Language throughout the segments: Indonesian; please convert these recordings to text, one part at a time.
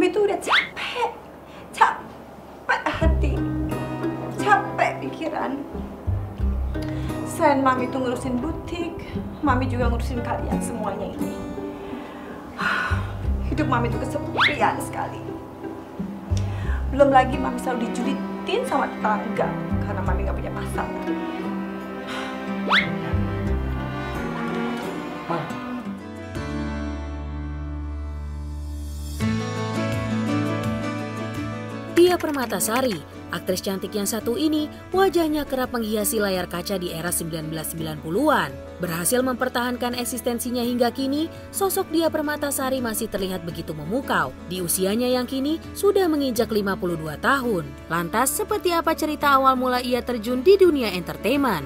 Mami tuh udah capek hati, capek pikiran. Selain Mami tuh ngurusin butik, Mami juga ngurusin kalian semuanya ini. Hidup Mami tuh kesepian sekali. Belum lagi Mami selalu dijulitin sama tetangga karena Mami gak punya pasangan. Diah Permatasari, aktris cantik yang satu ini, wajahnya kerap menghiasi layar kaca di era 1990-an. Berhasil mempertahankan eksistensinya hingga kini, sosok Diah Permatasari masih terlihat begitu memukau. Di usianya yang kini sudah menginjak 52 tahun. Lantas, seperti apa cerita awal mula ia terjun di dunia entertainment?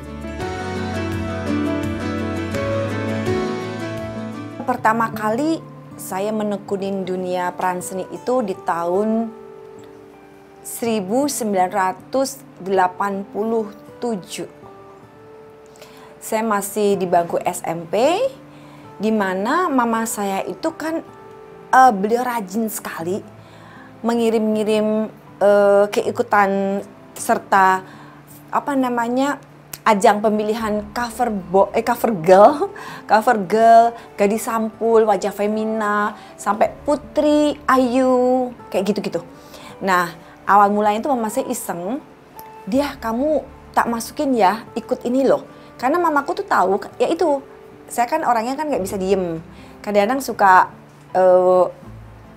Pertama kali saya menekunin dunia peran seni itu di tahun 1987. Saya masih di bangku SMP, di mana mama saya itu kan beliau rajin sekali mengirim-ngirim keikutan serta ajang pemilihan cover girl, gadis sampul, wajah femina, sampai putri, ayu, kayak gitu-gitu. Nah, awal mulanya itu mama saya iseng, "Dia, kamu tak masukin ya ikut ini loh." Karena mamaku tuh tahu, ya itu, saya kan orangnya kan nggak bisa diem. Kadang-kadang suka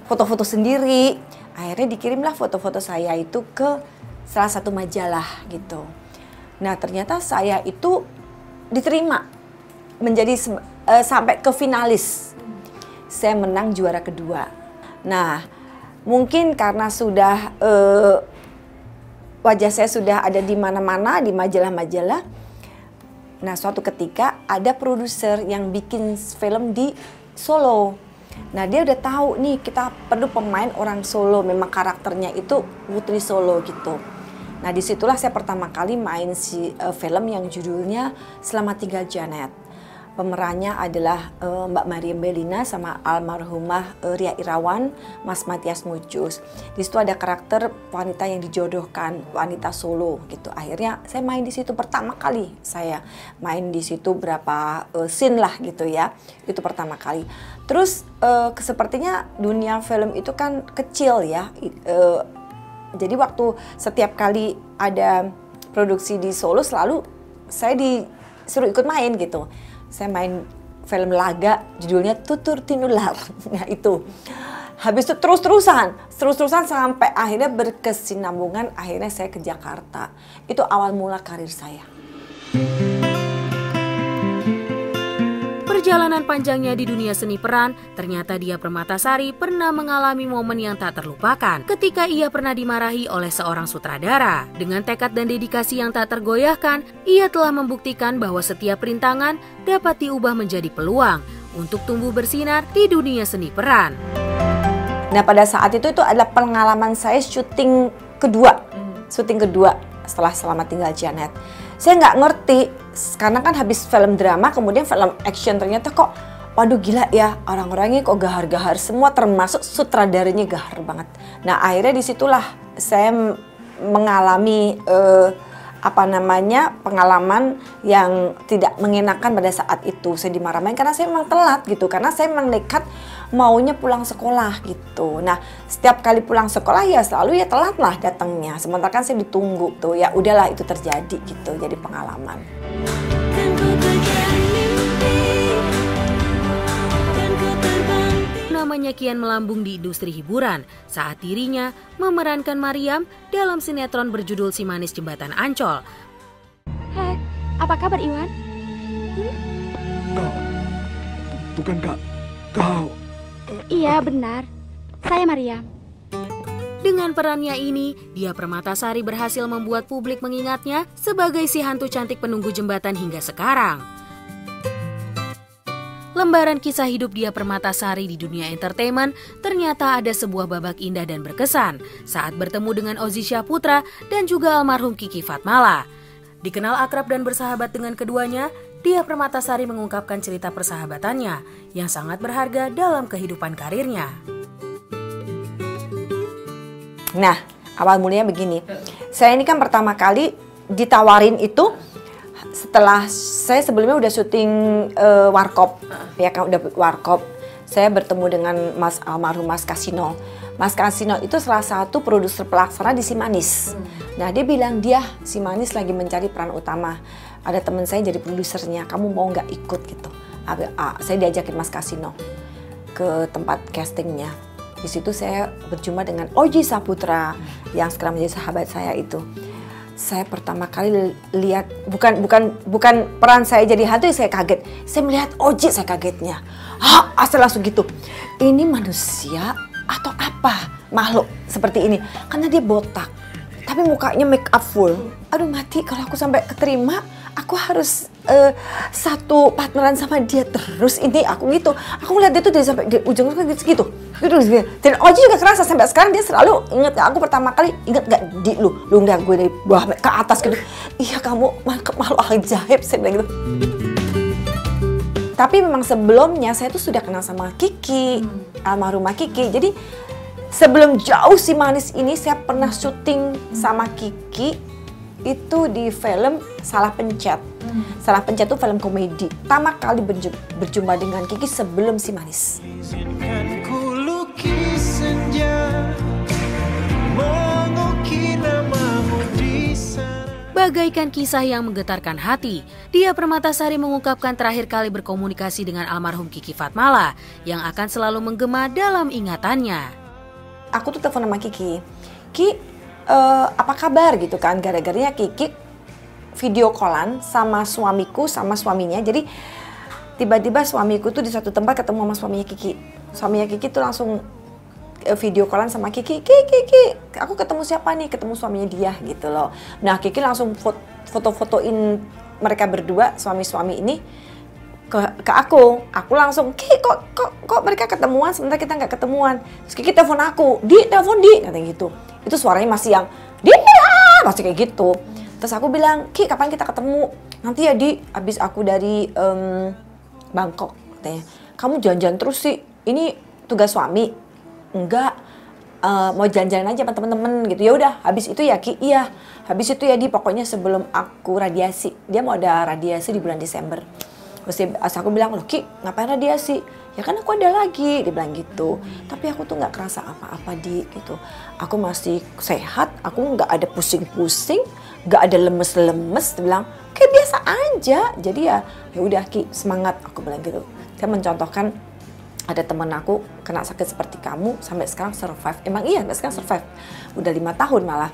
foto-foto sendiri. Akhirnya dikirimlah foto-foto saya itu ke salah satu majalah gitu. Nah, ternyata saya itu diterima menjadi sampai ke finalis. Saya menang juara kedua. Nah, mungkin karena sudah wajah saya sudah ada di mana-mana, di majalah-majalah. Nah, suatu ketika ada produser yang bikin film di Solo. Nah, dia udah tahu nih kita perlu pemain orang Solo, memang karakternya itu Putri Solo gitu. Nah, disitulah saya pertama kali main film yang judulnya Selamat Tinggal Janet. Pemerannya adalah Mbak Mariam Bellina sama almarhumah Ria Irawan, Mas Matias Mucus. Di situ ada karakter wanita yang dijodohkan, wanita Solo gitu. Akhirnya saya main di situ pertama kali. Saya main di situ berapa scene lah gitu ya. Itu pertama kali. Terus sepertinya dunia film itu kan kecil ya. Jadi waktu setiap kali ada produksi di Solo selalu saya disuruh ikut main gitu. Saya main film laga judulnya Tutur Tinular. Nah itu. Habis itu terus-terusan sampai akhirnya berkesinambungan, akhirnya saya ke Jakarta. Itu awal mula karir saya. Perjalanan panjangnya di dunia seni peran, ternyata Diah Permatasari pernah mengalami momen yang tak terlupakan ketika ia pernah dimarahi oleh seorang sutradara. Dengan tekad dan dedikasi yang tak tergoyahkan, ia telah membuktikan bahwa setiap rintangan dapat diubah menjadi peluang untuk tumbuh bersinar di dunia seni peran. Nah, pada saat itu adalah pengalaman saya syuting kedua setelah Selamat Tinggal Janet. Saya nggak ngerti, karena kan habis film drama, kemudian film action, ternyata kok, waduh gila ya, orang-orangnya kok gahar-gahar semua, termasuk sutradaranya gahar banget. Nah, akhirnya disitulah saya mengalami pengalaman yang tidak mengenakan pada saat itu. Saya dimarah-marahin karena saya memang telat gitu, karena saya memang nekat maunya pulang sekolah gitu. Nah, setiap kali pulang sekolah ya selalu ya telat lah datangnya. Sementara kan saya ditunggu tuh, ya udahlah itu terjadi gitu, jadi pengalaman. Namanya kian melambung di industri hiburan saat dirinya memerankan Mariam dalam sinetron berjudul Si Manis Jembatan Ancol. Hai, apa kabar Iwan? Bukankah kau? Iya benar, saya Mariam. Dengan perannya ini, Diah Permatasari berhasil membuat publik mengingatnya sebagai si hantu cantik penunggu jembatan hingga sekarang. Lembaran kisah hidup Diah Permatasari di dunia entertainment ternyata ada sebuah babak indah dan berkesan saat bertemu dengan Ozy Syahputra dan juga almarhum Kiki Fatmala. Dikenal akrab dan bersahabat dengan keduanya, Diah Permatasari mengungkapkan cerita persahabatannya yang sangat berharga dalam kehidupan karirnya. Nah, awal mulanya begini. Saya ini kan pertama kali ditawarin itu setelah saya sebelumnya udah syuting Warkop, ya kan, udah Warkop. Saya bertemu dengan almarhum Mas Kasino. Mas Kasino itu salah satu produser pelaksana di Si Manis. Nah, dia bilang Si Manis lagi mencari peran utama. Ada teman saya jadi produsernya, kamu mau nggak ikut gitu? Saya diajakin Mas Kasino ke tempat castingnya. Di situ saya berjumpa dengan Oji Saputra yang sekarang menjadi sahabat saya itu. Saya pertama kali lihat bukan peran saya jadi hantu, saya kaget. Saya melihat Oji, saya kagetnya. Asal langsung gitu. Ini manusia atau apa? Makhluk seperti ini. Karena dia botak, tapi mukanya make up full. Aduh mati kalau aku sampai keterima. Aku harus satu partneran sama dia terus ini aku gitu. Aku ngeliat dia tuh dari sampai ujung gitu. Dan Oji juga kerasa sampai sekarang dia selalu inget aku pertama kali inget gak di lu ngeliat gue dari bawah ke atas gitu. Iya kamu makhluk ajaib saya bilang gitu. Tapi memang sebelumnya saya tuh sudah kenal sama Kiki, almarhumah Kiki. Jadi sebelum jauh Si Manis ini saya pernah syuting sama Kiki. Itu di film Salah Pencet. Salah Pencet itu film komedi. Pertama kali berjumpa dengan Kiki sebelum Si Manis. Izinkan ku lukis senja, mengukir namamu di sana. Bagaikan kisah yang menggetarkan hati, Dia Permatasari mengungkapkan terakhir kali berkomunikasi dengan almarhum Kiki Fatmala yang akan selalu menggema dalam ingatannya. Aku tuh telepon sama Kiki. Ki, apa kabar gitu kan, gara-garanya Kiki video callan sama suamiku sama suaminya. Jadi tiba-tiba suamiku tuh di satu tempat ketemu sama suaminya Kiki. Suaminya Kiki tuh langsung video callan sama Kiki. Kiki, aku ketemu siapa nih? Ketemu suaminya dia gitu loh. Nah Kiki langsung foto-fotoin mereka berdua, suami-suami ini ke aku langsung, Kiki kok mereka ketemuan sementara kita nggak ketemuan. Terus Kiki telepon aku, telepon katanya gitu. Itu suaranya masih yang masih kayak gitu. Terus aku bilang, Ki kapan kita ketemu? Nanti ya abis aku dari Bangkok katanya. Kamu jalan-jalan terus sih, ini tugas suami? Enggak, mau jalan-jalan aja sama temen-temen gitu. Ya udah, habis itu ya Ki, iya. Habis itu ya pokoknya sebelum aku radiasi. Dia mau ada radiasi di bulan Desember. Terus aku bilang, loh Ki ngapain radiasi? Ya kan aku ada lagi, dia bilang gitu. Tapi aku tuh nggak kerasa apa-apa gitu. Aku masih sehat, aku nggak ada pusing-pusing, nggak ada lemes-lemes. Dia bilang, kayak biasa aja. Jadi ya udah Ki, semangat, aku bilang gitu. Saya mencontohkan ada temen aku kena sakit seperti kamu sampai sekarang survive. Emang iya, sampai sekarang survive. Udah 5 tahun malah.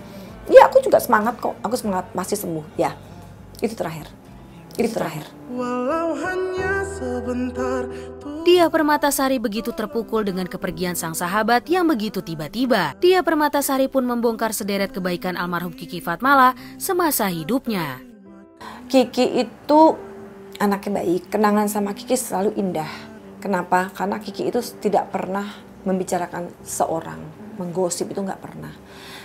Ya aku juga semangat kok, aku semangat, masih sembuh. Ya, itu terakhir. Walau hanya sebentar. Dia Permatasari begitu terpukul dengan kepergian sang sahabat yang begitu tiba-tiba. Dia Permatasari pun membongkar sederet kebaikan almarhum Kiki Fatmala semasa hidupnya. Kiki itu anaknya baik, kenangan sama Kiki selalu indah. Kenapa? Karena Kiki itu tidak pernah membicarakan seorang, menggosip itu nggak pernah.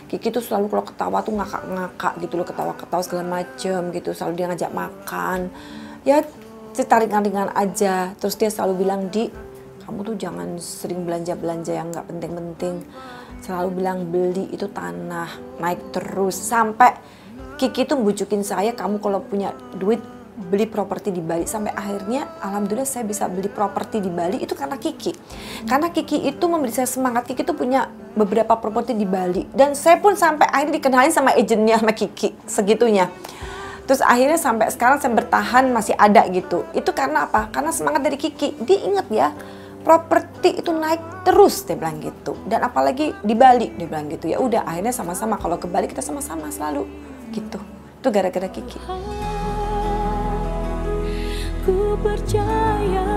Kiki tuh selalu kalau ketawa tuh ngakak-ngakak gitu loh, ketawa-ketawa segala macem gitu, selalu dia ngajak makan. Ya cerita ringan-ringan aja. Terus dia selalu bilang, kamu tuh jangan sering belanja-belanja yang nggak penting-penting. Selalu bilang beli itu tanah, naik terus. Sampai Kiki tuh bujukin saya, kamu kalau punya duit beli properti di Bali. Sampai akhirnya alhamdulillah saya bisa beli properti di Bali itu karena Kiki. Karena Kiki itu memberi saya semangat. Kiki tuh punya beberapa properti di Bali. Dan saya pun sampai akhirnya dikenalin sama agennya sama Kiki segitunya. Terus akhirnya sampai sekarang saya bertahan masih ada gitu. Itu karena apa? Karena semangat dari Kiki. Dia inget ya, properti itu naik terus, dia bilang gitu. Dan apalagi di Bali, dia bilang gitu. Ya udah akhirnya sama-sama, kalau ke Bali kita sama-sama selalu gitu. Itu gara-gara Kiki. Ku percaya